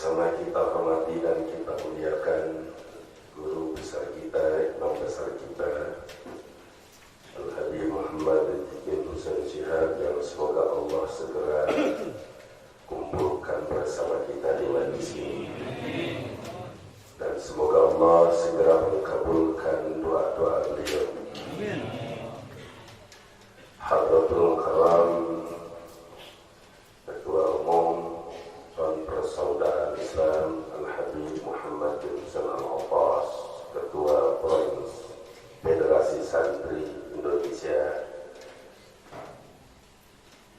Sama-sama kita hormati dan kita muliakan guru besar kita, imam besar kita, Al-Habib Muhammad bin Husain Shihab, yang semoga Allah segera kumpulkan bersama kita di majlis ini. Dan semoga Allah segera mengabulkan doa-doa beliau. Hadratul Karam Ketua Umum dan Persaudaraan Islam Al-Habib Muhammad bin Husain Al-Abbas, Ketua Provinsi Federasi Santri Indonesia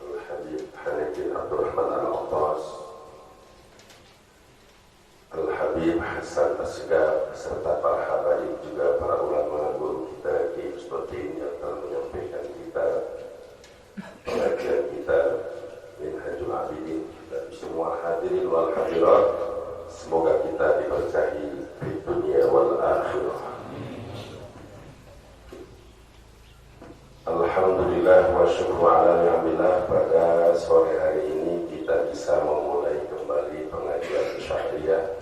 Al-Habib Hanif bin Abdurrahman Al-Abbas, Al-Habib Hasan Asgaf, serta para habaib, juga para ulama guru kita Kiai Ustadz yang telah menyampaikan kita pengajian kita Minhajul Abidin, dan semua hadirin wal hadirat, semoga kita diberkahi di dunia wal akhirah. Alhamdulillah wa syukru ala ni'amillah, pada sore hari ini kita bisa memulai kembali pengajian syahriyah,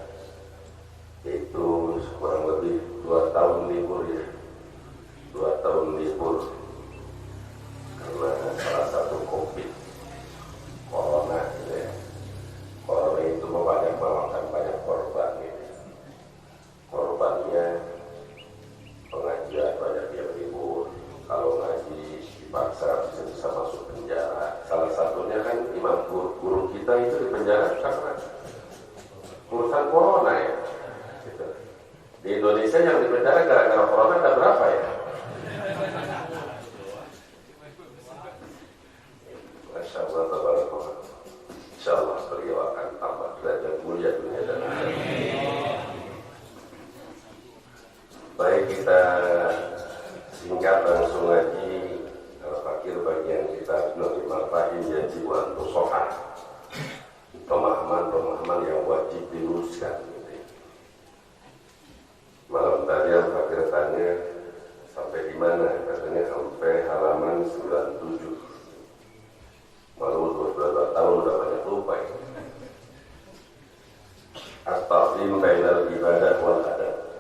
yaitu kurang lebih 2 tahun libur ya, 2 tahun libur karena salah satu COVID corona gitu ya. Corona itu memakan banyak korban gitu. Korbannya pengajian banyak yang libur, kalau ngaji dipaksa bisa masuk penjara. Salah satunya kan imam guru kita itu di penjara karena urusan corona ya gitu. Di Indonesia yang di penjara gara-gara corona ada berapa ya? Masya Allah, tabarakallah. Insya Allah beliau akan tambah derajat mulia dunia dan akhirat. Baik, kita singkat langsung lagi. Al-Fakir bagian kita Ibnu Fahim jadi untuk sohah, pemahaman yang wajib diluruskan gitu. Malam tadi Al-Fakir tanya sampai di mana, katanya sampai halaman 97. Malu 22 tahun udah banyak lupa ya. At-ta'lim bainal ibadah wal adab.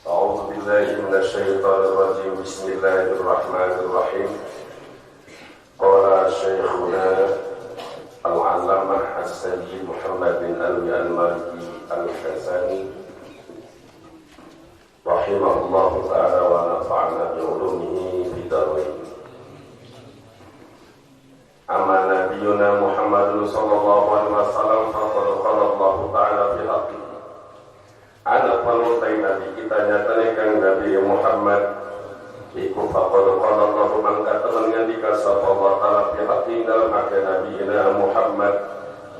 A'udzu billahi minasyaitonir rajim. Bismillahirrahmanirrahim. Qala Syekhuna Al-'Allamah As-Sayyid Muhammad bin Alwi Al-Maliki Al-Hasani rahimahullahu ta'ala wa nafa'ana bi 'ulumihi fid dharain. Amma nabiyuna Muhammadun sallallahu alaihi wasallam faqad qala Allah ta'ala fi haqqihi. Ana panutai nabi kita nyatane kang Nabi Muhammad iku faqad qala Allah mangka temen ngandika sapa Allah ta'ala fi haqqihi dalam hak nabiyina Muhammad,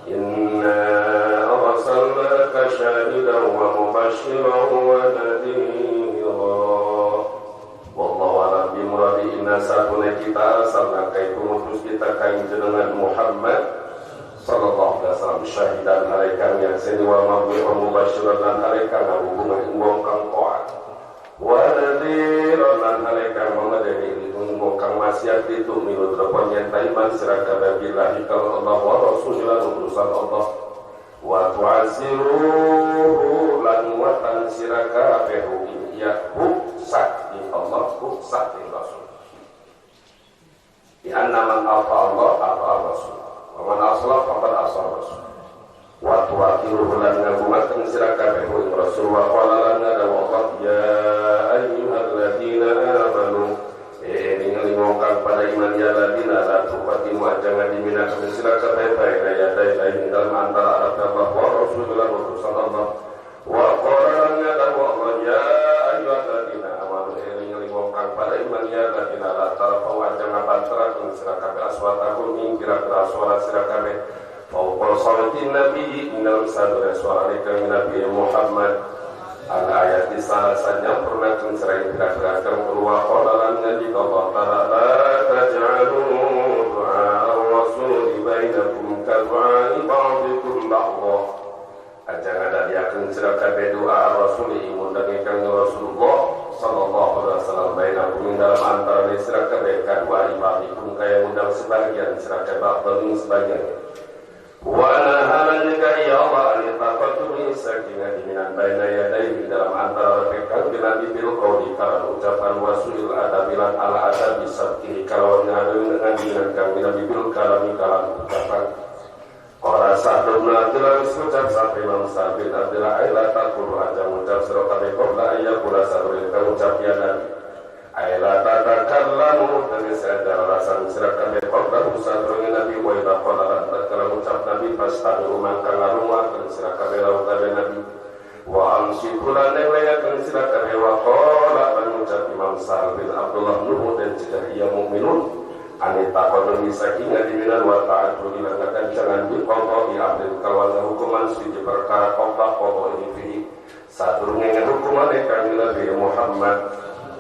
inna arsalnaka syahidan wa mubasysyiran wa nadhira. Wallahu a'lam bimuradi. Inna satuna kita asalna kaitu mutus kita kain jenengan Muhammad sallallahu alaihi wasallam syahidan alaikan yang seni wa mabwi wa mubasyiran dan alaikan hubungan ingwong kang koat wa nadhiran dan alaikan mengadani ingwong kang masyad itu minut repon yang taiman siraka babillahi kalau Allah wa rasulillah urusan Allah wa tu'asiruhu lan watan siraka behu ya huksak di Allah huksak di Rasul. Di anna man afa Allah afa Rasul wa man aslah faqad asar Rasul wa tu'asiruhu lan ngagumatkan siraka behu Rasul wa qala lana da Allah ya ayyuhalladzina amanu ningali pada iman ya ladina la tuqaddimu jangan diminakan siraka baik-baik ya dai dalam antara Allah wa Rasulullah sallallahu wa qala lana da Allah ya ayyuhalladzina amanu ningali pada iman ya ladina la tarfa'u jangan bantarakan siraka aswatakum ing kira-kira suara siraka fauqa sautin nabi dalam sadar suara Nabi Muhammad. Al-ayat di salah saja pernah mencerai kira-kira keluar qalalan Nabi Allah ta'ala la taj'alu du'a ar-rasul bainakum kad'a'i ba'dikum ba'dha. Ajang ada dia akan ceraka doa ar-rasul imun dengan Rasulullah sallallahu alaihi wasallam bainakum dalam antara ceraka mereka dua ibadikum kaya undang sebagian ceraka ba'dha sebagian. ada bisa kiri kalau dengan kami Nabi bil kalami kalam ucapan orang saduna telah ucap sampai Imam Sabit adalah ayat takul aja ucap surah kami qabla ayat pula sadrin kamu ucap ya Nabi ayat tatakallamu dengan sadar rasa surah kami qabla sadrin Nabi wa idza qala tatkala ucap Nabi fastabiru mangka ngaruma dengan surah kami lalu Nabi wa amsikulan dengan surah kami wa qala dan ucap Imam Sabit Abdullah Nuh dan jika ia mukminun anita kodoni saking adiminan wa ta'atu ilangkan jangan dikontrol diambil kawan hukuman suci perkara kompak pokok ini fihi satu dengan hukuman kami Nabi Muhammad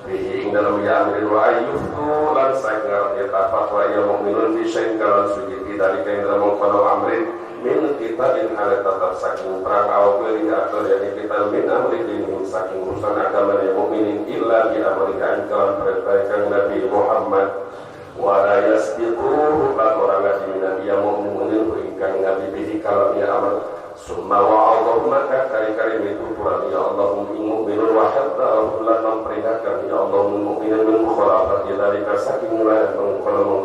fihi ing dalam ya amrin wa ayyuftu lan saking yatafat wa ya mu'minun bisyain kalan suci dari kain dalam mengkono amrin min kita in ala tetap saking perang awal beli atau yang kita min amrin ini saking urusan agama ya mu'minin illa bi amrikan kalan perintahkan Nabi Muhammad wala yasbiquhu lan orang ngadinan dia mu'minin ingkang ngabibihi kalam ya amal summa wa Allahumma kari-kari itu Tuhan ya Allahumma mu'minun wa hatta lan memperingatkan ya Allahumma mu'minun min mukhalafat ya dari saking mulai mengkono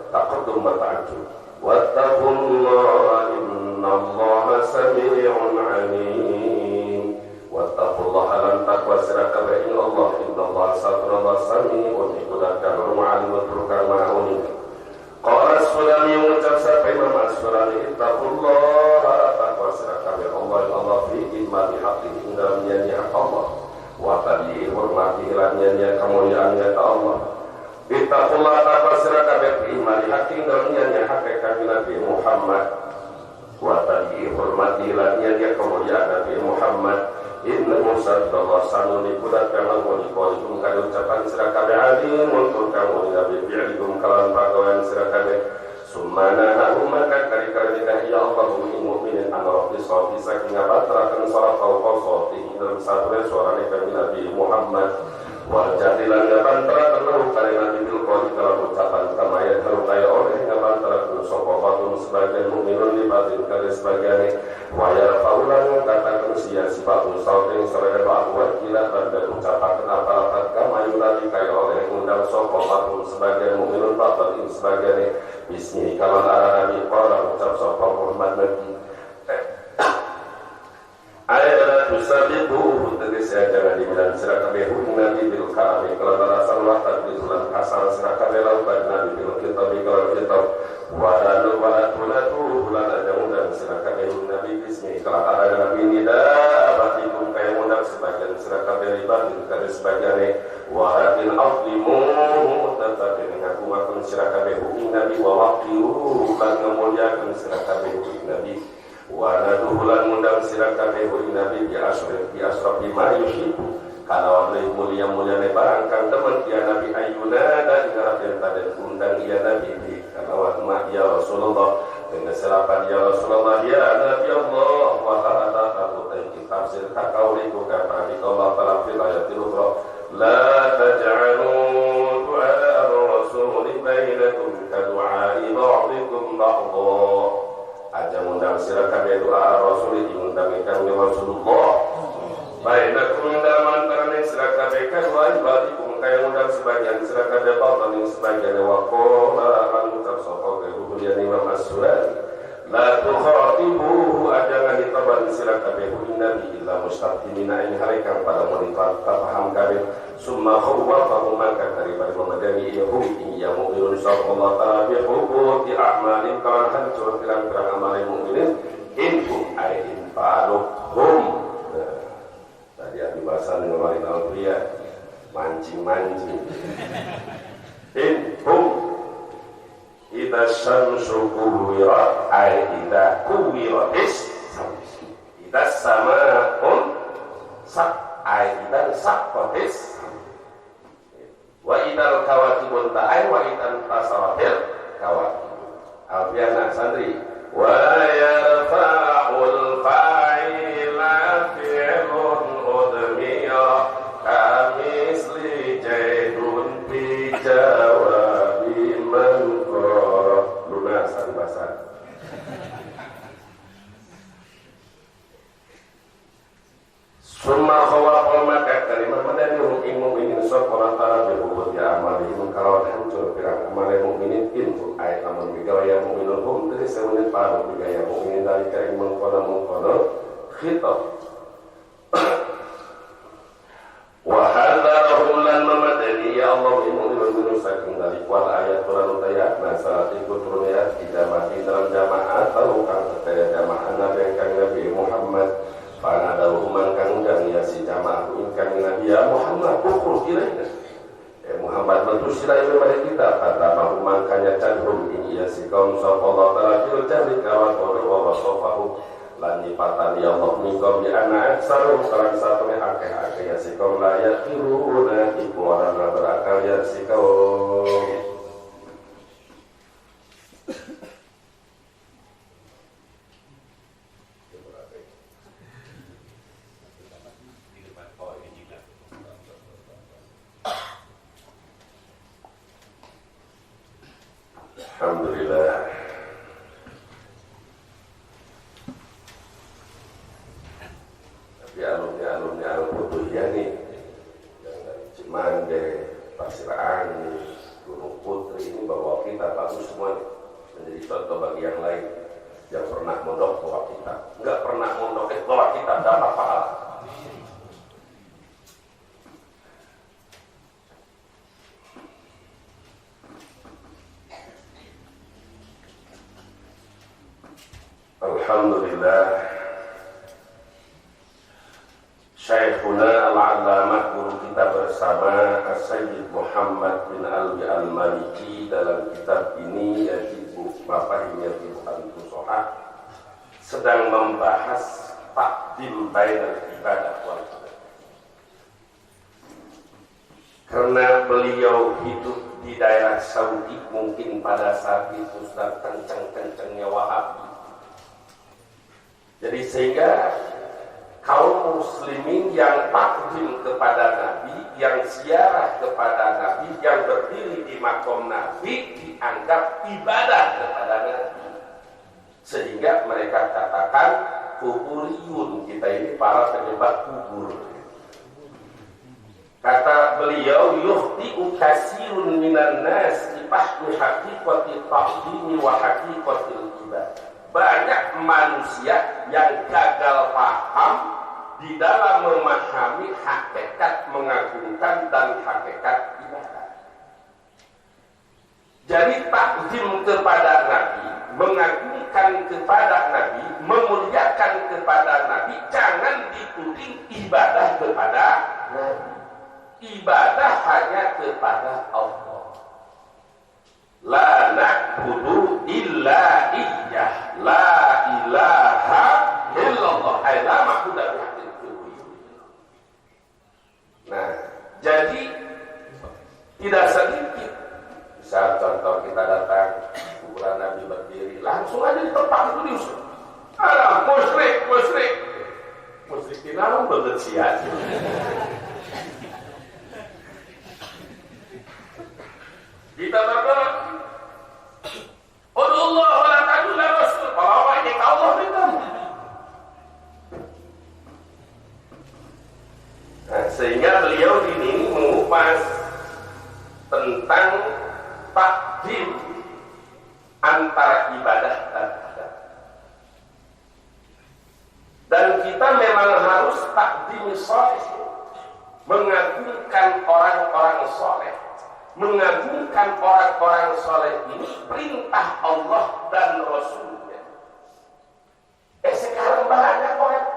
taqaddum mata'aju wattaqullaha innallaha sami'un 'alim wattaqullaha lan taqwa siraka in Allah innallaha satullah sami'un ikudakan ruma'alim wa turkan ma'uni qala sulami mengucap sampai Imam As-Sulami ittaqullaha taqwa siraka Allah Allah fi imani haqi dalam nyanyi hak Allah wa tadi hormati nyanyi kemuliaannya Allah ittaqullaha taqwa siraka fi imani haqi dalam nyanyi hakikat Nabi Muhammad wa tadi hormati nyanyi kemuliaan Nabi Muhammad inna Musa Allah sanuni kudat kamal wali qalikum kali ucapan sira kabeh alim untuk kamu nabi bi'alikum kalan pagawean sira kabeh sumana maka kali-kali ya Allah mu'minin amara bi sawti saking abatarakan suara qawqati dalam satu suara Nabi Muhammad wal jadilan ngabantara kanu kali Nabi bil qali kalan ucapan kama ya kaya oleh ngabantara kanu sokofatun sebagian mukminun libatin kali sebagian waya paulan katakan sia sifat sauting seraya bahwa kila pada ucapan apa kama yunadi kaya oleh undang sokofatun sebagian mukminun batin sebagian bismi kalan arah Nabi qala ucap sapa Muhammad Nabi ayat tusabibu tegese jangan dibilang sira kabeh Nabi bil kalami kalau balasan waqt bilan kasar sira kabeh lautan Nabi bil kitab kalau kitab wa lalu walatulatu bulan ada undang sira kabeh Nabi bismi kalau ada Nabi nida abatikum kaya undang sebagian sira kabeh libatin kada sebagian waratin aflimu tetapi dengan kumakan sira kabeh Nabi wa waqiru lan kemuliaan sira kabeh Nabi wa naduhulan mundang sira kabeh Nabi bi asrafi ma yuhibbu kalau oleh mulia-mulia barang kang teman ya Nabi ayuna dan ngarapin pada undang ya Nabi kalau ma ya Rasulullah dengan selapan ya Rasulullah ya Nabi Allah wa ta'ala tabutai tafsir kakauliku kata di Allah ta'ala fil ayatil ukhra la taj'alu du'a ar-rasul bainakum ka du'a ba'dikum ba'dha aja undang sira kabeh doa Rasul diundang kang Rasulullah bainakum dalam antara sira kabeh kan wa ibadikum kaya undang sebagian sira kabeh batin sebagian wa qala an tasawwa kemudian Imam As-Sulami la tukhatibuhu ajangan ditaban sira kabeh Nabi illa mustaqimina in harikan pada monitor paham kabeh summa khawwafahu maka daripada memadani yahum ya mu'minun sallallahu ta'ala bi hubuti a'malin kawan hancur pirang-pirang amal mukminin inhum aidin fa'aluhum tadi abi bahasa dengan wanita pria mancing-mancing inhum idza syamsu kuwirat ay idza kuwiratis idza sama'un sak ay idza saqatis wa idal kawakibun ta'ay wa idal tasawafir kawakib alfiana sandri wa yarfa'ul fa'ila fi'lun udmiya kamisli jaidun fi jawabi man qara lunasan basan summa khawaful maka kalimah madani ing mukminin sapa antara berbuat ya amalihim kalawan hancur pirang amal mukminin pintu ayat lamun migaya mukminun hum teu seweneh para migaya mukminin dari ka ing mengkono khitab wa hadzarahum lan mamadani ya Allah mukminun saking dari kual ayat Quran ayat masalah ikut turunnya tidak mati dalam jamaah atau kang tetaya jamaah Nabi kang Nabi Muhammad pada dahuman kang undang ya si jamaah kang Nabi ya Muhammad ukur ilaina Muhammad bantu sirai kepada kita kata mahuman kanya cadrum ini ya si kaum sallallahu ta'ala fil jahri kawan wa sofahu lan nipatan ya Allah mingkom di anak sarum sarang satu akeh-akeh ya si kaum layak kiruna iku warana berakal ya si kaum Alhamdulillah. Tapi alumni butuh ya nih yang dari Cimande, Pasir Ani, Gunung Putri ini bawa kita bagus semua nih. Menjadi contoh bagi yang lain yang pernah mondok bawa kita, nggak pernah mondok bawa kita dapat pahala. Alhamdulillah. Syekhuna al-allamah guru kita bersama As-Sayyid Muhammad bin Alwi al-Maliki dalam kitab ini yaitu Mafahimiyat Al-Fusoha sedang membahas takdim bainal ibadah wal ibadah. Karena beliau hidup di daerah Saudi mungkin pada saat itu sedang kencang-kencangnya Wahabi. Jadi sehingga kaum muslimin yang takdim kepada Nabi, yang ziarah kepada Nabi, yang berdiri di makom Nabi dianggap ibadah kepada Nabi. Sehingga mereka katakan kuburiyun, kita ini para penyembah kubur. Kata beliau, yuhti'u kasirun minan nas ifahmi haqiqati takdimi wa haqiqatil ibadah. Banyak manusia yang gagal paham di dalam memahami hakikat mengagungkan dan hakikat ibadah. Jadi takdim kepada Nabi, mengagungkan kepada Nabi, memuliakan kepada Nabi, jangan dituding ibadah kepada Nabi. Ibadah hanya kepada Allah. La na'budu illa iyyah, la ilaha illallah, la ma'budu illa. Nah, jadi tidak sedikit. Saat contoh kita datang kuburan Nabi berdiri, langsung aja di tempat itu diusir. Ada musyrik namun bersiat. Kita berdoa, Allah wa ta'ala Rasul, bahwa ini Allah itu. Nah, sehingga beliau ini mengupas tentang takdim antara ibadah dan adat. Dan kita memang harus takdim soleh, mengagungkan orang-orang soleh. Mengagungkan orang-orang soleh ini perintah Allah dan Rasulnya. Sekarang banyak orang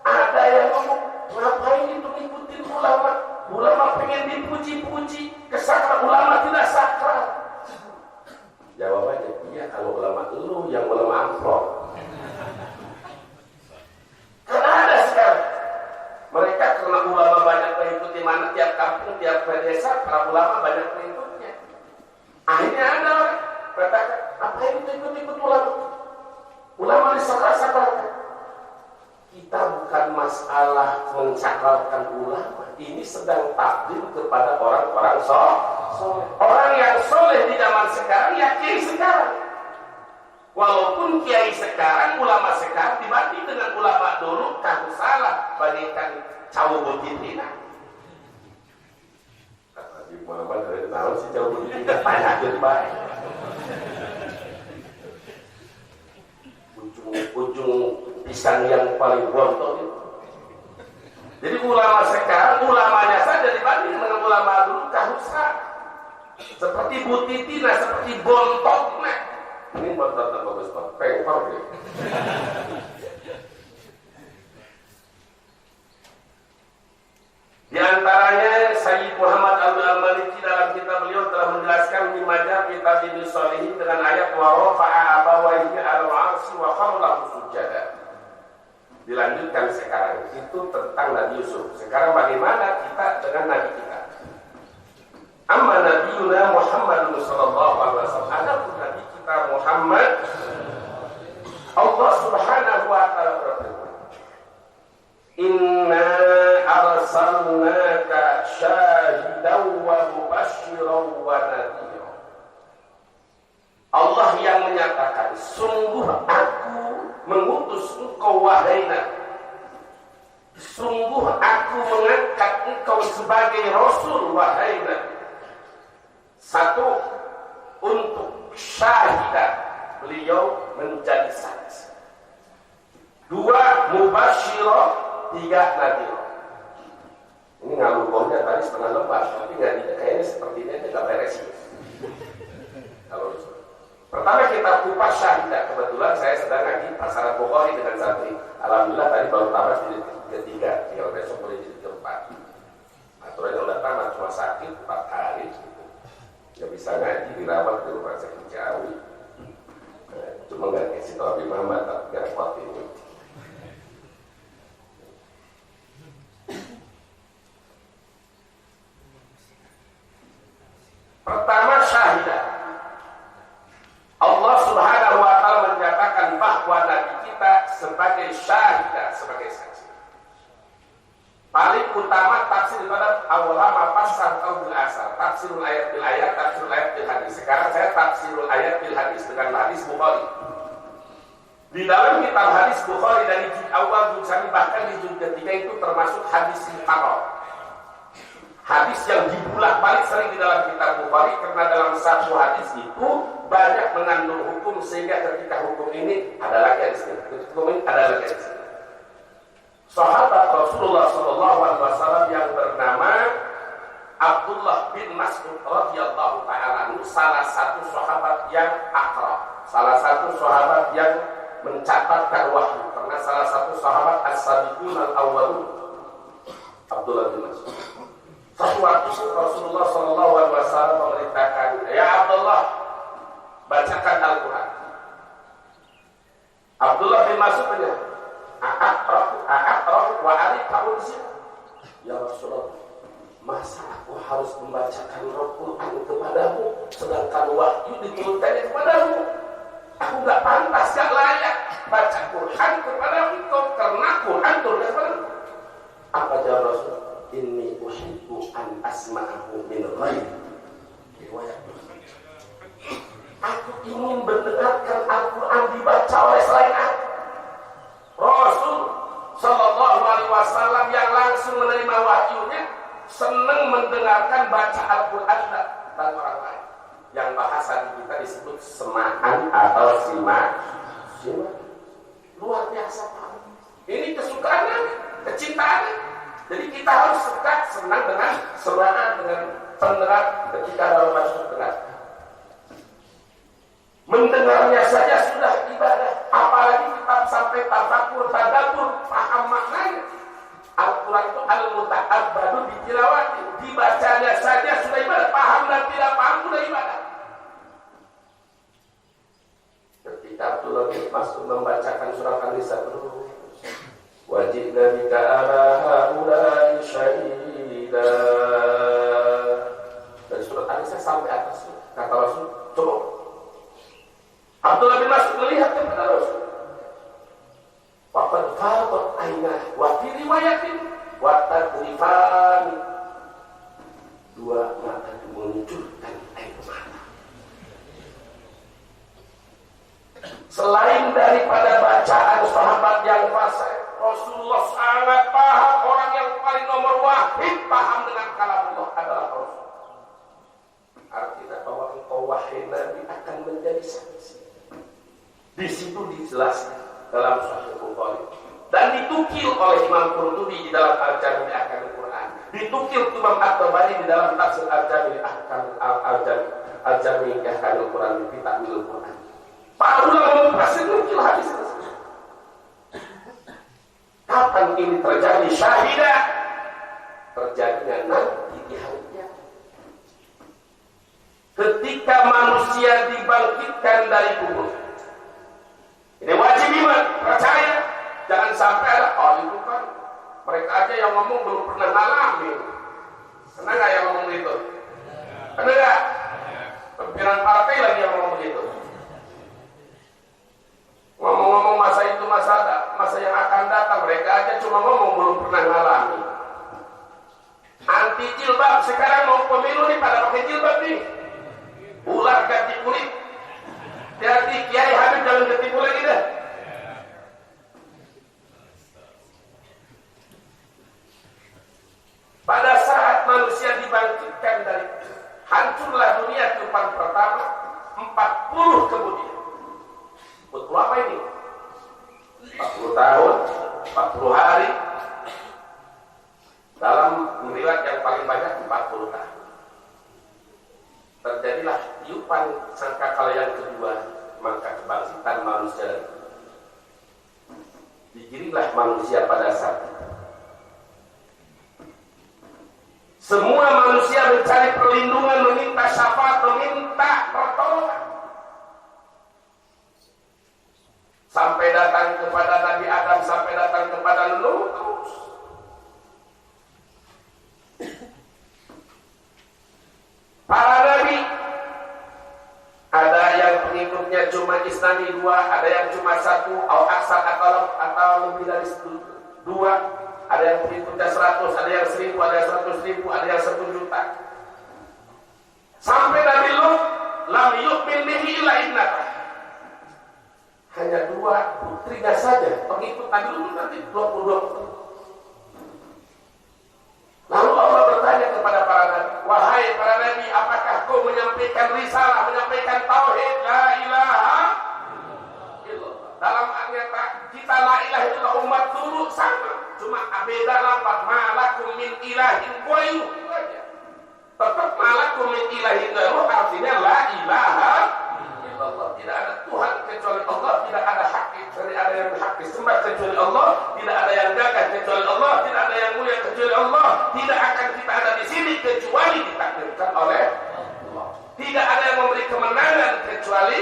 ada yang ngomong, ngapain itu ngikutin ulama? Ulama pengen dipuji-puji, kesakral ulama tidak sakral. Jawabannya, iya kalau ulama lu yang ulama amplop. Karena ada sekarang mereka karena ulama banyak mengikuti mana tiap kampung, tiap desa, para ulama banyak mengikutnya. Akhirnya ada orang katakan, apa yang ikut-ikut ulama? Ulama disakral-sakralkan. Kita bukan masalah mensakralkan ulama. Ini sedang takdim kepada orang-orang soleh. Orang yang soleh di zaman sekarang, ya kiai sekarang. Walaupun kiai sekarang, ulama sekarang dibanding dengan ulama dulu, kamu salah bagaikan cawu butinina. sejauh ini tanya aja baik. Ujung pisang yang paling bontot itu. Jadi ulama sekarang, ulamanya saja dibanding dengan ulama dulu kahusan. Seperti Bu Titina, seperti bontotnya. Ini bontotnya bagus banget, pengkor deh. Di antaranya Sayyid Muhammad Al-Maliki dalam kitab beliau telah menjelaskan di majah kitab Ibnu Shalihin dengan ayat wa rafa'a abawaihi 'alal 'arsy wa kharra sujada. Dilanjutkan sekarang itu tentang Nabi Yusuf. Sekarang bagaimana kita dengan Nabi kita? Amma Nabiyuna Muhammad sallallahu alaihi wasallam. Adapun Nabi kita Muhammad, Allah Subhanahu wa taala berfirman, "Inna arsalnaka syahidan wa mubasysyiran wa nadhira." Allah yang menyatakan, sungguh aku mengutus engkau wahai Nabi. Sungguh aku mengangkat engkau sebagai Rasul wahai Nabi. Satu, untuk syahidah, beliau menjadi saksi. Dua, mubasysyiran. Tiga, nadhira. Ini ngalubohnya tadi setengah lembar, tapi kayaknya seperti ini tidak beres. Kalau pertama kita kupas syahidah. Kebetulan saya sedang ngaji pasaran Bukhari dengan santri. Alhamdulillah tadi baru tamat di ketiga, tinggal besok boleh jadi keempat. Aturannya udah tamat, cuma sakit 4 hari. Gak bisa ngaji, dirawat di rumah sakit Ciawi. Cuma gak kasih tahu Abi Muhammad, tapi gak kuat ini. Pertama syahidah. Allah Subhanahu wa taala menyatakan bahwa Nabi kita sebagai syahidah, sebagai saksi. Paling utama tafsir pada awalama pasar atau bil asar, tafsirul ayat bil ayat, tafsirul ayat bil hadis. Sekarang saya tafsirul ayat bil hadis dengan hadis Bukhari. Di dalam kitab hadis Bukhari dari juz awal juz sani bahkan di juz ketiga itu termasuk hadis mukarrar. Hadis yang dibulak-balik sering di dalam kitab Bukhari karena dalam satu hadis itu banyak mengandung hukum sehingga ketika hukum ini ada lagi di sini, hukum ini ada lagi di sini. Sahabat Rasulullah Sallallahu Alaihi Wasallam yang bernama Abdullah bin Mas'ud radhiyallahu taala anhu, salah satu sahabat yang akrab, salah satu sahabat yang mencatatkan wahyu, karena salah satu sahabat as-sabiqun al-awwalun, Abdullah bin Mas'ud. Satu waktu Rasulullah Sallallahu Alaihi Wasallam memerintahkan, ya Abdullah, bacakan Al-Quran. Abdullah bin Mas'ud berkata, wa alif ta'unzil. Ya Rasulullah, masa aku harus membacakan Al-Quran kepadamu sedangkan wahyu diturunkannya kepadamu? Aku gak pantas, gak layak baca Quran kepada engkau karena Quran turunkan kepadamu. Apa jawab Rasul? Inni uhibbu an asma'ahu min ghairi. Riwayat. Aku ingin mendengarkan Al-Quran dibaca oleh selain aku. Rasul Sallallahu Alaihi Wasallam yang langsung menerima wahyunya senang mendengarkan baca Al-Quran dan orang lain. Yang bahasa kita disebut semaan atau simak. Luar biasa Pak. Ini kesukaannya, kecintaannya. Jadi kita harus suka, senang dengan semaan, dengan pendengar ketika dalam masuk dengar. Mendengarnya saja sudah ibadah, apalagi kita sampai tafakur, tadabbur, paham maknanya. Al-Quran itu al-muta'abbadu bitilawati, dibacanya saja sudah ibadah, paham dan tidak paham sudah ibadah. Ketika Abdullah bin Mas'ud membacakan surah An-Nisa dulu, wajib Nabi ta'ala haulai syahida, dari surah An-Nisa sampai atas, kata Rasul, coba. Abdullah bin Mas'ud melihat kepada Rasul. Waqad fadat ainah wa fi riwayatin wa tadrifan. Dua mata mengucurkan air mata. Selain daripada bacaan sahabat yang fasih, Rasulullah sangat paham, orang yang paling nomor wahid paham dengan kalam Allah adalah Rasul. wahai Nabi akan menjadi saksi. Di situ dijelaskan dalam Sahih Bukhari dan ditukil oleh Imam Qurtubi di dalam Al-Jami' Ahkamil Quran, ditukil Imam At-Tabari di dalam tafsir Al-Jami' Ahkamil Quran di Ta'wil Quran. Para ulama pasti nukil hadis tersebut. Kapan ini terjadi? Syahidah terjadinya nanti di hari kiamat. Ketika manusia dibangkitkan dari kubur. Ini wajib iman, percaya. Jangan sampai ada, oh itu kan mereka aja yang ngomong belum pernah ngalamin. Pernah nggak yang ngomong gitu? Pernah nggak? Pimpinan partai lagi yang ngomong begitu. Ngomong-ngomong masa itu, masa yang akan datang, mereka aja cuma ngomong belum pernah ngalamin. Anti jilbab, sekarang mau pemilu nih pada pakai jilbab nih. Ular ganti kulit. Jadi Kiai Habib jangan ketipu lagi dah. Pada saat manusia dibangkitkan dari hancurlah dunia kehidupan pertama 40 kemudian. Betul apa ini? 40 tahun, 40 hari. Dalam riwayat yang paling banyak 40 tahun. Terjadilah tiupan sangkakala yang kedua, maka kebangkitan manusia lagi. Digiringlah manusia pada saat itu. Semua manusia mencari perlindungan, meminta syafaat, meminta pertolongan. Sampai datang kepada Nabi Adam, sampai datang kepada Nuh terus. Para nabi, ada yang pengikutnya cuma Islami 2, ada yang cuma 1, atau lebih dari 2, ada yang pengikutnya 100, ada yang 1000, ada yang 100.000, ada yang 1 juta. Sampai Nabi Lut, lam yu'min bihi illa ibnatah. Hanya 2 putrinya saja pengikut Nabi Lut, nanti 22 putri. Lalu Allah bertanya kepada para nabi, wahai para nabi, apakah kau menyampaikan risalah, menyampaikan tauhid la ilaha illallah? Dalam ayat kita la ilaha illallah umat dulu sama, cuma beda lafaz malakum min ilahin ghairu saja. Tetap malakum min ilahin ghairu artinya la ilaha illallah. Tidak ada Tuhan kecuali Allah, tidak ada hak kecuali ada yang hak disembah kecuali Allah, tidak ada yang gagah kecuali Allah, tidak ada yang mulia kecuali Allah, tidak akan kita ada di sini kecuali ditakdirkan oleh Allah. Tidak ada yang memberi kemenangan kecuali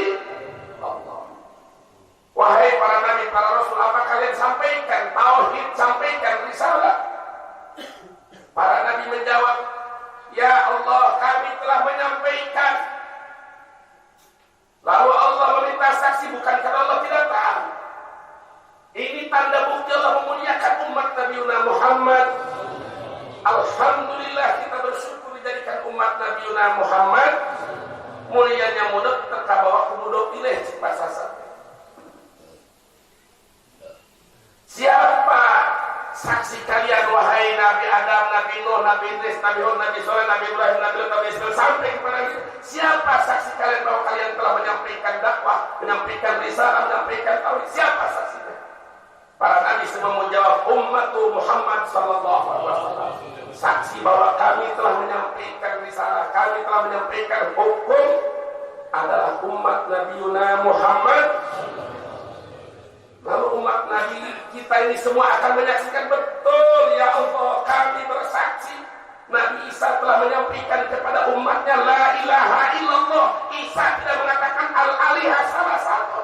Allah. Wahai para nabi, para rasul, apa kalian sampaikan tauhid, sampaikan risalah? Para nabi menjawab, ya Allah, kami telah menyampaikan. Lalu Allah meminta saksi, bukan karena Allah tidak tahu. Ini tanda bukti Allah memuliakan umat Nabi Muhammad. Alhamdulillah kita bersyukur dijadikan umat Nabi Muhammad. Mulianya mudah terkabawa kemudok ileh pasasa. Siapa saksi kalian wahai Nabi Adam, Nabi Nuh, Nabi Idris, Nabi Hud, Nabi Soleh, Nabi Ibrahim, Nabi Lut, Nabi Ismail sampai kepada kita? Siapa saksi kalian bahwa kalian telah menyampaikan dakwah, menyampaikan risalah, menyampaikan tauhid? Siapa saksinya? Para nabi semua menjawab ummatu Muhammad sallallahu alaihi wasallam. Saksi bahwa kami telah menyampaikan risalah, kami telah menyampaikan hukum adalah umat Nabi Muhammad. Lalu umat Nabi kita ini semua akan menyaksikan betul, ya Allah, kami bersaksi Nabi Isa telah menyampaikan kepada umatnya la ilaha illallah. Isa tidak mengatakan al-alihah salah satu.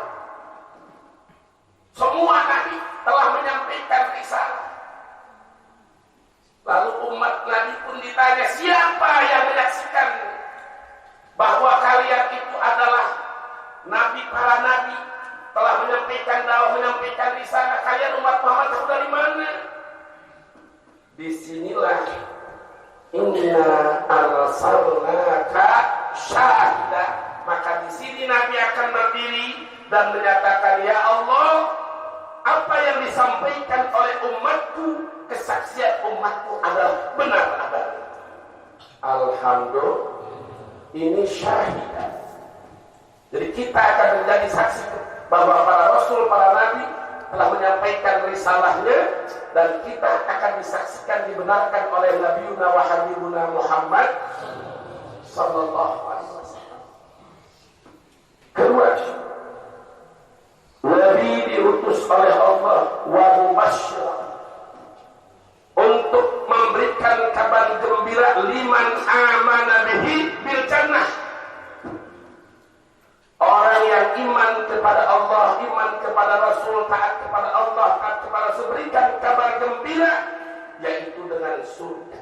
Semua Nabi telah menyampaikan risalah. Lalu umat Nabi pun ditanya, siapa yang menyaksikan bahwa kalian itu adalah Nabi, para Nabi telah menyampaikan dakwah, menyampaikan risalah? Kalian umat Muhammad tahu dari mana? Disinilah inna arsalnaka syahida. Maka di sini Nabi akan berdiri dan menyatakan, ya Allah, apa yang disampaikan oleh umatku, kesaksian umatku adalah benar adanya. Alhamdulillah, ini syahidah. Jadi kita akan menjadi saksi bahwa para rasul, para nabi telah menyampaikan risalahnya, dan kita akan disaksikan dibenarkan oleh Nabiuna wa Habibuna Muhammad sallallahu alaihi wasallam. Kedua, Nabi diutus oleh Allah wa mubasyshir, untuk memberikan kabar gembira liman amana bihi bil jannah. Orang yang iman kepada Allah, iman kepada Rasul, taat kepada Allah, taat kepada Rasul, berikan kabar gembira, yaitu dengan surga.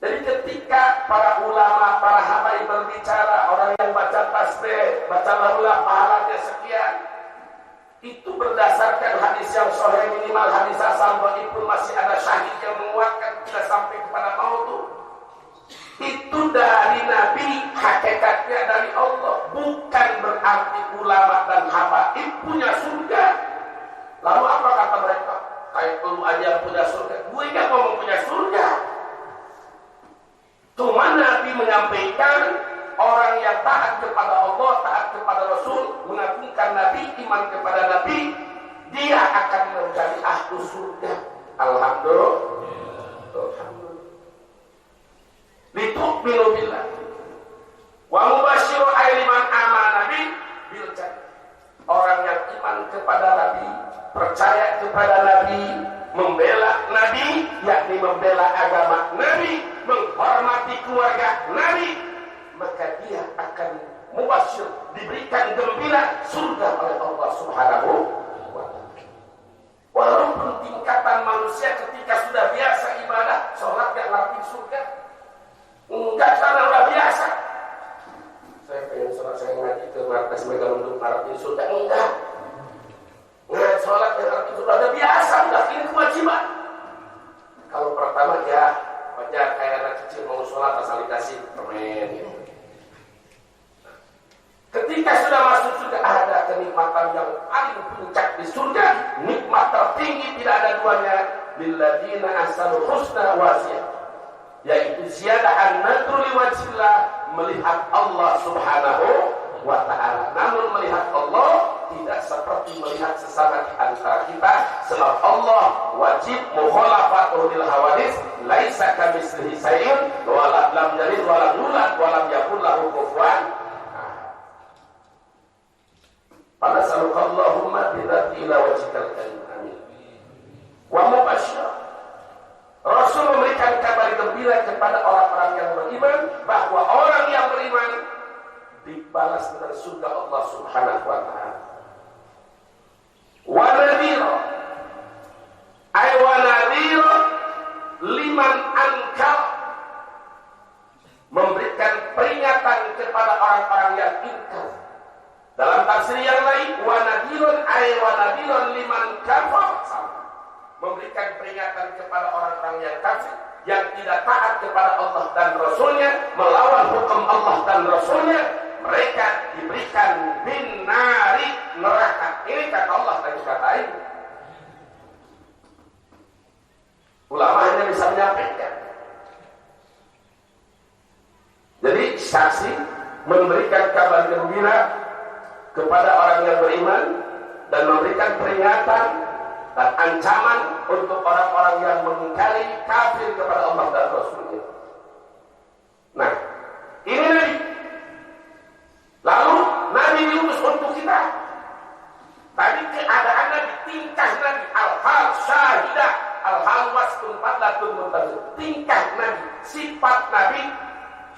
Jadi ketika para ulama, para habaib berbicara, orang yang baca tasbih, baca laulah pahalanya sekian, itu berdasarkan hadis yang sahih, minimal hadis hasan, walaupun masih ada syahid yang menguatkan kita sampai kepada maut. Itu dari Nabi, hakikatnya dari Allah, bukan berarti ulama dan habaib punya surga. Lalu apa kata mereka? Kayak lu aja punya surga, gue gak mau punya surga. Cuma Nabi menyampaikan orang yang taat kepada Allah, taat kepada Rasul, mengagungkan Nabi, iman kepada Nabi, dia akan menjadi ahlu surga. Alhamdulillah. Litu'minu billah wa mubasyiru liman amana bil jannah. Orang yang iman kepada Nabi, percaya kepada Nabi, membela Nabi, yakni membela agama Nabi, menghormati keluarga Nabi, maka dia akan mubasyir, diberikan gembira surga oleh Allah Subhanahu wa ta'ala. Walaupun tingkatan manusia ketika sudah biasa ibadah, sholat gak ngerti surga. Enggak, karena udah biasa. Saya pengen sholat, saya ngaji ke markas Mega untuk ngarepin surga. Enggak. Nah, sholat yang ngarepin surga udah biasa, udah ini kewajiban. Kalau pertama ya wajar, kayak anak kecil mau sholat asal dikasih permen gitu. Ketika sudah masuk surga, ada kenikmatan yang paling puncak di surga, nikmat tertinggi tidak ada duanya, lilladzina ahsanul husna wa ziyadah, yaitu ziyadah an-nadru liwajhillah, melihat Allah Subhanahu wa ta'ala. Namun melihat Allah tidak seperti melihat sesama di antara kita, sebab Allah wajib mukhalafatuhu lil hawadits, laisa kamitslihi syai'un wa lam yalid wa lam yulad wa lam yakul lahu kufuwan ahad. Allahumma bidzati ila wajhikal karim. Amin. Wa mubasysyiran, Rasul memberikan kabar gembira kepada orang-orang yang beriman bahwa orang yang beriman dibalas dengan surga Allah Subhanahu wa ta'ala. Wa nadhira, ay wa nadhira liman ankar, memberikan peringatan kepada orang-orang yang ingkar. Dalam tafsir yang lain, wa nadhirun ay wa nadhirun liman kafar, memberikan peringatan kepada orang-orang yang kafir, yang tidak taat kepada Allah dan Rasulnya, melawan hukum Allah dan Rasulnya, mereka diberikan bin nari, neraka. Ini kata Allah dan kata ini. Ulama hanya bisa menyampaikan. Jadi saksi memberikan kabar gembira kepada orang yang beriman dan memberikan peringatan dan ancaman untuk orang-orang yang mengingkari, kafir kepada Allah dan Rasulnya. Nah, ini Nabi. Lalu Nabi diutus untuk kita. Tadi keadaan Nabi, tingkah Nabi, al-hal syahidah, al-hal wasfun fadlatun muntazir. Tingkah Nabi, sifat Nabi,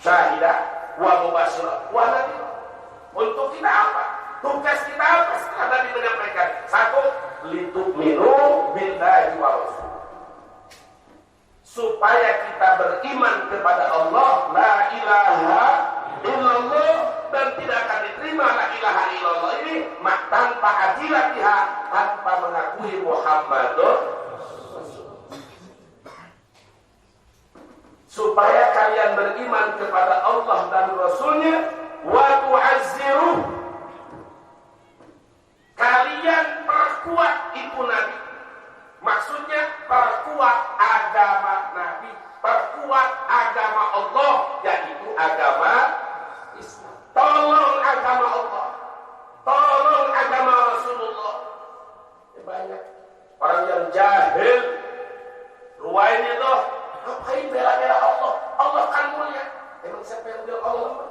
syahidah wa mubasyirah wa nadhir. Untuk kita apa? Tugas kita apa? Setelah Nabi menyampaikan, satu, litu'minu billahi wa rasul, supaya kita beriman kepada Allah, la ilaha illallah, dan tidak akan diterima la ilaha illallah ini tanpa adilatiha, tanpa mengakui Muhammadur Rasulullah. Supaya kalian beriman kepada Allah dan Rasulnya, wa tu'azziruh, kalian perkuat itu Nabi. Maksudnya perkuat agama Nabi, perkuat agama Allah, yaitu agama Islam. tolong agama Allah, tolong agama Rasulullah. Ya, banyak orang yang jahil, ruwain itu, ngapain bela-bela Allah? Allah kan mulia. Emang siapa yang bilang Allah lemah?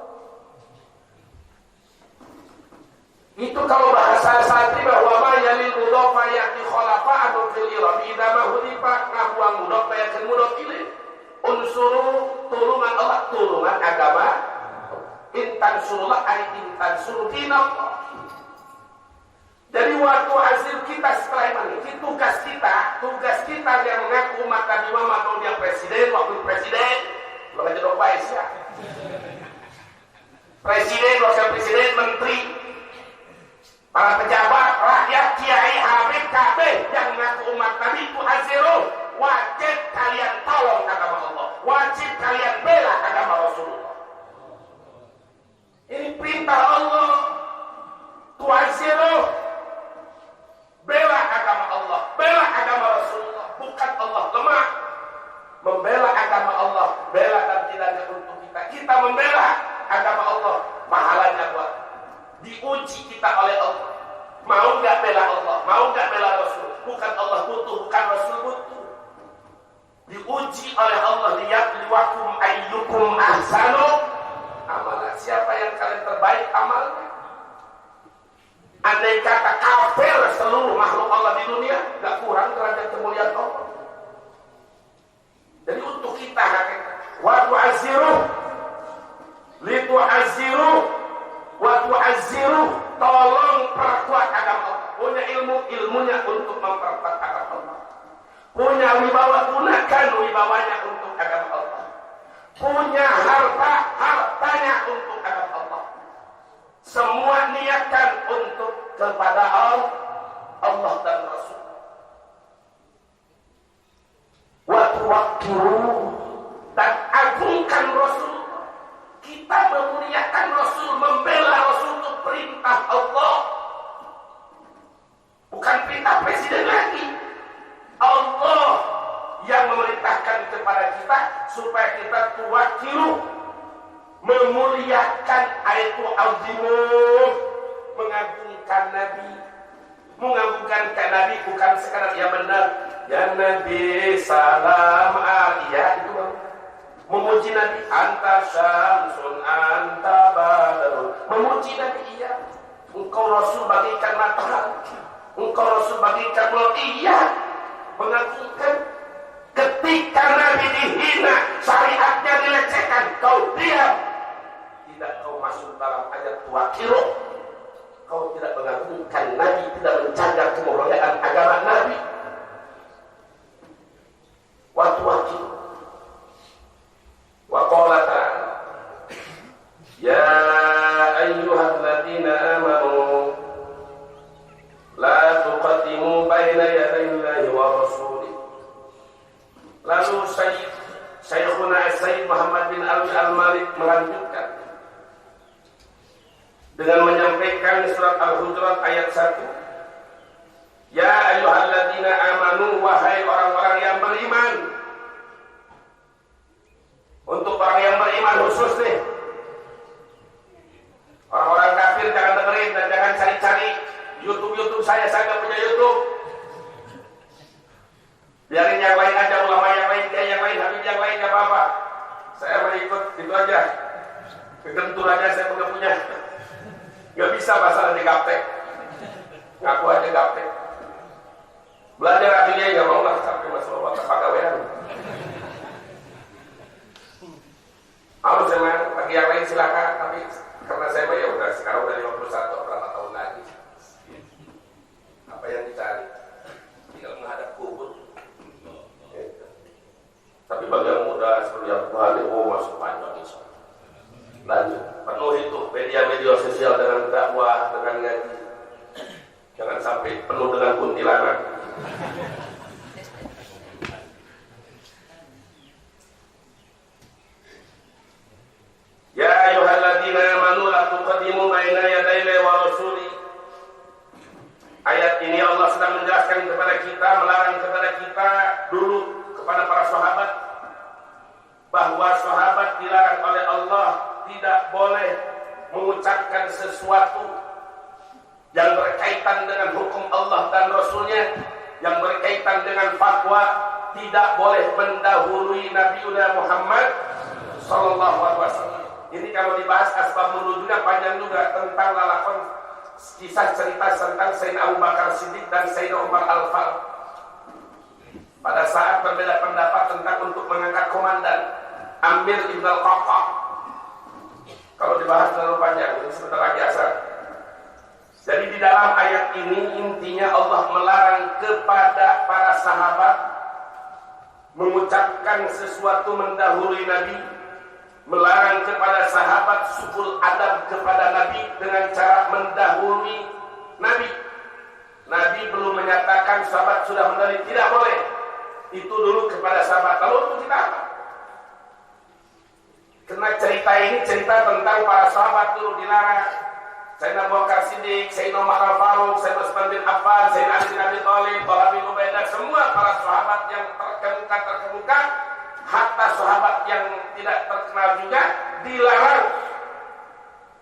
Itu kalau bahasa santri bahwa ma yalil mudhofa yati khalafa'an fil irabi idama hudifa ngabuang mudhofa yakin mudhof ilaih. Unsuru tulungan Allah, tulungan agama. Intan surullah ay intan surudinallah. Jadi waktu hasil kita setelah ini tugas kita yang mengaku umat Nabi Muhammad dia presiden, wakil presiden, lo aja dong baik ya. Presiden, wakil presiden, menteri, para pejabat, rakyat, kiai, habib, kabeh yang mengaku umat Nabi itu azero. Wajib kalian tolong agama Allah, wajib kalian bela agama Rasulullah. Ini perintah Allah. Tuazero, bela agama Allah, bela agama Rasulullah. Bukan Allah lemah. Membela agama Allah, bela dan tidaknya untuk kita. Kita membela agama Allah, pahalanya buat diuji kita oleh Allah. Mau nggak bela Allah, mau nggak bela Rasul. Bukan Allah butuh, bukan Rasul butuh. Diuji oleh Allah, lihat liwakum ayyukum ahsanu amalan. Siapa yang kalian terbaik amalnya? Andai kata kafir seluruh makhluk Allah di dunia, gak kurang derajat kemuliaan Allah. Jadi untuk kita wa tu'azziru li tu'azziru wa tu'azziru, tolong perkuat agama Allah. Punya ilmunya untuk memperkuat agama Allah. Punya wibawa, gunakan wibawanya untuk agama Allah. Punya hartanya untuk agama Allah. Semua niatkan untuk kepada Allah dan Rasul. Wa tuwaqqiru, dan agungkan Rasul. Kita memuliakan Rasul, membela Rasul itu perintah Allah. Bukan perintah presiden lagi. Allah yang memerintahkan kepada kita supaya kita tuwaqqiru, memuliakan ayatu azimu, mengagungkan Nabi. Mengagungkan Nabi bukan sekadar ya benar, ya Nabi salam aliyah, itu memuji Nabi. Anta syamsun anta badrun, memuji Nabi. Iya, engkau Rasul bagikan matahari, engkau Rasul bagikan bulan. Iya, mengagungkan. Ketika Nabi dihina, syariatnya dilecehkan, kau diam. Tidak kau masuk dalam ayat tuwaqqiru. Kau tidak mengagungkan Nabi, tidak menjaga kemuliaan agama Nabi. Wa tuwaqqiru. Wa qala ta'ala, ya ayyuhalladzina amanu la tuqaddimu baina yadayillahi wa rasulih. Lalu Syekhuna Sayyid Muhammad bin Alwi Al-Malik melanjutkan dengan menyampaikan surat Al-Hujurat ayat 1. Ya ayyuhalladzina amanu, wahai orang-orang yang beriman. Untuk orang yang beriman khusus nih. Orang-orang kafir jangan dengerin dan jangan cari-cari YouTube saya nggak punya YouTube. Biarin yang lain aja, ulama yang lain, kayak yang lain, habib yang lain, gak apa-apa. Saya mengikut itu aja. Kegentur aja saya nggak punya. Gak bisa masalah di gaptek. Ngaku aja gaptek. Belajar akhirnya gak mau lah sampai masalah waktu pegawaian. Harus jangan bagi yang lain silakan, tapi karena saya ya udah sekarang udah 51 berapa tahun lagi. Apa yang dicari? Tinggal menghadap kubur. Tapi bagi yang muda seperti yang Tuhan, masuk panjang insya Allah. Lanjut, penuh itu media sosial dengan dakwah, dengan ngaji. Jangan sampai penuh dengan kuntilanak. Ya ayyuhalladzina amanu la tuqaddimu baina yadayi wa rasuli. Ayat ini Allah sedang menjelaskan kepada kita, melarang kepada kita dulu kepada para sahabat bahwa sahabat dilarang oleh Allah tidak boleh mengucapkan sesuatu yang berkaitan dengan hukum Allah dan Rasulnya, yang berkaitan dengan fatwa, tidak boleh mendahului Nabi Muhammad sallallahu alaihi wasallam. Ini kalau dibahas asbab nuzulnya panjang juga, tentang lalakon kisah cerita tentang Sayyidina Abu Bakar Siddiq dan Sayyidina Umar Al-Faruq. Pada saat berbeda pendapat tentang untuk mengangkat komandan Amir Ibn Al-Qaqqa. Kalau dibahas terlalu panjang, ini sebentar lagi asal. Jadi di dalam ayat ini intinya Allah melarang kepada para sahabat mengucapkan sesuatu mendahului Nabi, melarang kepada sahabat sukul adab kepada Nabi dengan cara mendahului Nabi. Nabi belum menyatakan sahabat sudah mendahului, tidak boleh. Itu dulu kepada sahabat. Lalu untuk kita apa? Karena cerita ini cerita tentang para sahabat dulu dilarang. Sayyidina Abu Bakar Siddiq, Sayyidina Umar Al-Faruq, Sayyidina Utsman bin Affan, Sayyidina Ali bin Abi Thalib, Talha bin Ubaidah, semua para sahabat yang terkemuka, hatta sahabat yang tidak terkenal juga dilarang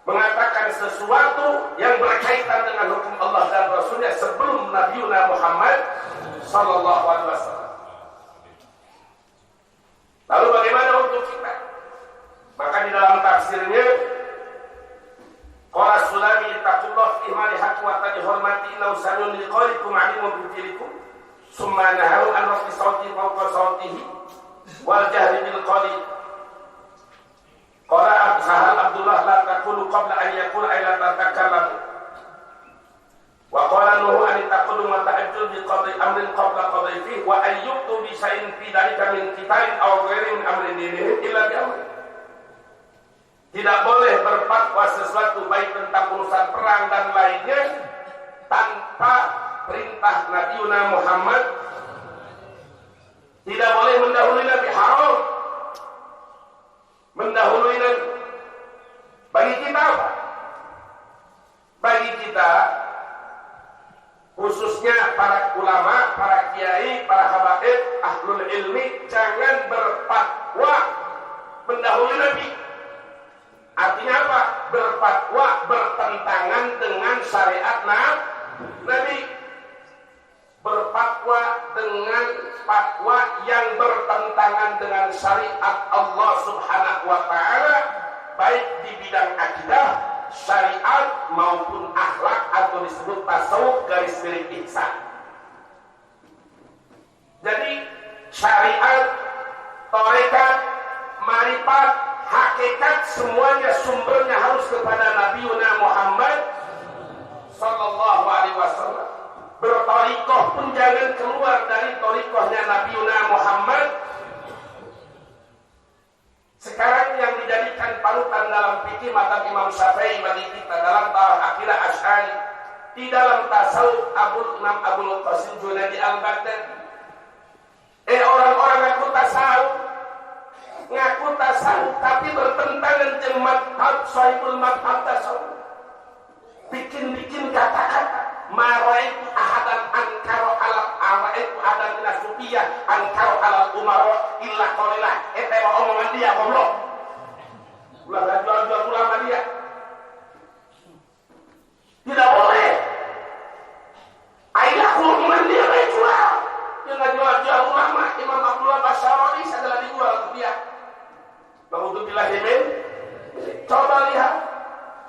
mengatakan sesuatu yang berkaitan dengan hukum Allah dan Rasulnya sebelum Nabi Muhammad sallallahu alaihi wasallam. Lalu bagaimana untuk kita? Maka di dalam tafsirnya qala Sulami taqullah fi mali haqq wa tadhurmati inna usalun liqalikum alimun bi dirikum summa naharu an rafi sawti fawqa sawtihi wal jahri bil qali. Qala Sahal Abdullah la taqulu qabla an yakuna ila tatakallamu. Wa qala Nuhu an taqulu ma ta'ajjul bi qadri amrin qabla qadri fihi wa ayyutu bi shay'in fi dhalika min kitabin aw ghairi min amrin dinihi illa bi amrin. Tidak boleh berfatwa sesuatu baik tentang urusan perang dan lainnya tanpa perintah Nabi Muhammad. Tidak boleh mendahului Nabi, haram mendahului Nabi. Bagi kita apa? Bagi kita khususnya para ulama, para kiai, para habaib, ahlul ilmi, jangan berfatwa mendahului Nabi. Artinya apa? Berfatwa bertentangan dengan syariat Nabi. Berfatwa dengan fatwa yang bertentangan dengan syariat Allah Subhanahu wa taala, baik di bidang akidah, syariat maupun akhlak atau disebut tasawuf garis miring ihsan. Jadi syariat, tarekat, marifat, hakikat semuanya sumbernya harus kepada Nabi Muhammad sallallahu alaihi wasallam. Bertorikoh pun jangan keluar dari torikohnya Nabi Muhammad. Sekarang yang dijadikan panutan dalam fikih mazhab Imam Syafi'i bagi kita dalam tarikh akidah Asy'ari, di dalam tasawuf Imam Abul Qasim Junaidi Al-Baghdadi. Orang-orang ngaku tasawuf tapi bertentangan dengan madhab sahibul madhab tasawuf. Bikin kata-kata maraitu ahadan ankaro alal araitu ahadan minas sufiyah ankaro alal umaro illa qalilah. Eta omongan dia goblok. Ulah jual ulama dia. Tidak boleh. Aila omongan dia baik jual. Jangan jual ulama. Imam Abdullah Basyaroni segala dijual ke dia. Alhamdulillah min. Coba lihat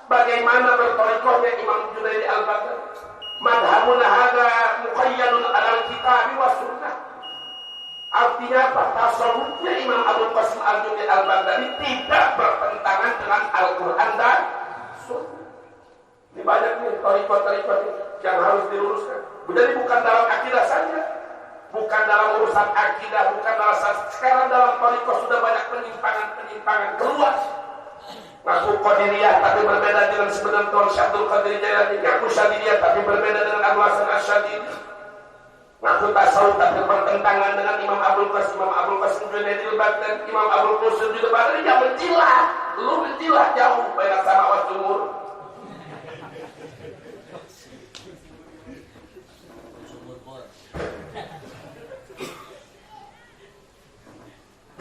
bagaimana bertorikohnya Imam Junaidi Al-Baghdadi. Madhabuna hadza muqayyadun alal kitab wa sunnah. Artinya apa? Tasawufnya Imam Abul Qasim Al-Junaidi Al-Baghdadi tidak bertentangan dengan Al-Quran dan Sunnah. Ini banyak nih torikoh-torikoh yang harus diluruskan. Jadi bukan dalam akidah saja, bukan dalam urusan akidah, bukan dalam sekarang dalam torikoh sudah banyak penyimpangan keluar. Ngaku Qadiriyah tapi berbeda dengan sebenarnya Tuan Syabdul Qadir Jailani. Ngaku Syadiliyah tapi berbeda dengan Abu Hasan Asyadili. Ngaku tasawuf tapi bertentangan dengan Imam Abul Qasim Junaidi Al-Baghdadi, Imam Abul Qasim juga Baghdadi. Ya mencilah, lu mencilah jauh banyak sama wa jumhur.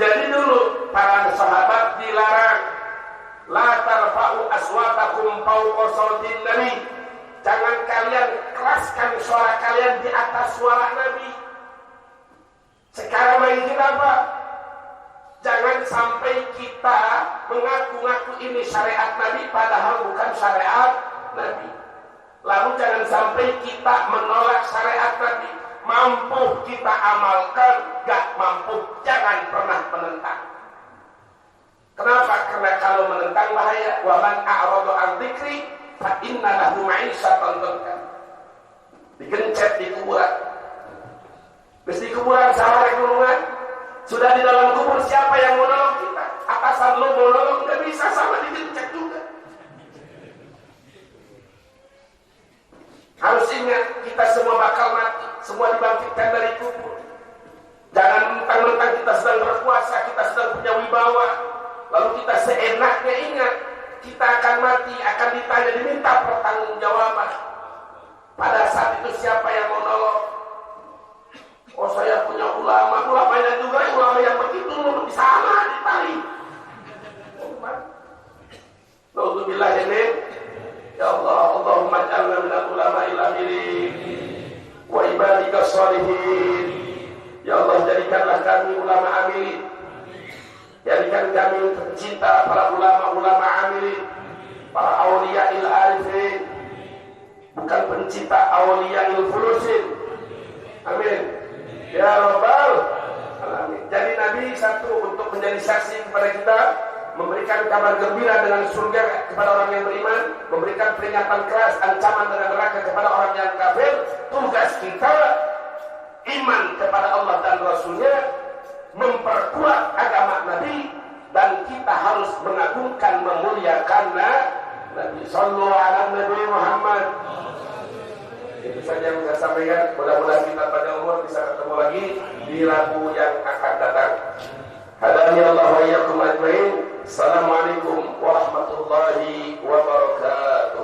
Jadi dulu para sahabat dilarang la tarfa'u aswatakum suara Nabi. Sekarang main apa? Jangan sampai kita mengaku-ngaku ini syariat Nabi padahal bukan syariat Nabi. Lalu jangan sampai kita menolak syariat Nabi. Mampu kita amalkan, gak mampu jangan pernah menentang. Kenapa? Karena kalau menentang bahaya. Wa man a'rada an dzikri fa inna lahu ma'isyatan dhanka. Digencet di kuburan. Terus di kuburan sama gunungan. Sudah di dalam kubur siapa yang mau nolong kita? Atasan lu mau nolong nggak bisa, sama digencet juga. Harus ingat kita semua bakal mati, semua dibangkitkan dari kubur. Jangan mentang-mentang kita sedang berkuasa, kita sedang punya wibawa, lalu kita seenaknya ingat kita akan mati, akan ditanya, diminta pertanggungjawaban. Pada saat itu siapa yang mau nolong? Oh saya punya ulama, ulamanya juga ulama yang begitu di sana ditali. Alhamdulillah ini. Ya Allah, Allahumma ja'alna minal ulama'il amilin wa ibadika shalihin. Ya Allah, jadikanlah kami ulama amilin. Jadikan kami pencinta para ulama-ulama amilin, para awliya'il arifin, bukan pencinta awliya'il fulusin. Amin. Ya Rabbal Alamin. Jadi Nabi satu untuk menjadi saksi kepada kita, memberikan kabar gembira dengan surga kepada orang yang beriman, memberikan peringatan keras ancaman dengan neraka kepada orang yang kafir. Tugas kita iman kepada Allah dan Rasulnya, memperkuat agama Nabi, dan kita harus mengagungkan, memuliakan Nabi. Sallu ala Nabi Muhammad. Itu saja yang saya sampaikan. Mudah-mudahan kita pada umur bisa ketemu lagi di Rabu yang akan datang. Hadani Allah wa iyyakum ajmain. Assalamualaikum warahmatullahi wabarakatuh.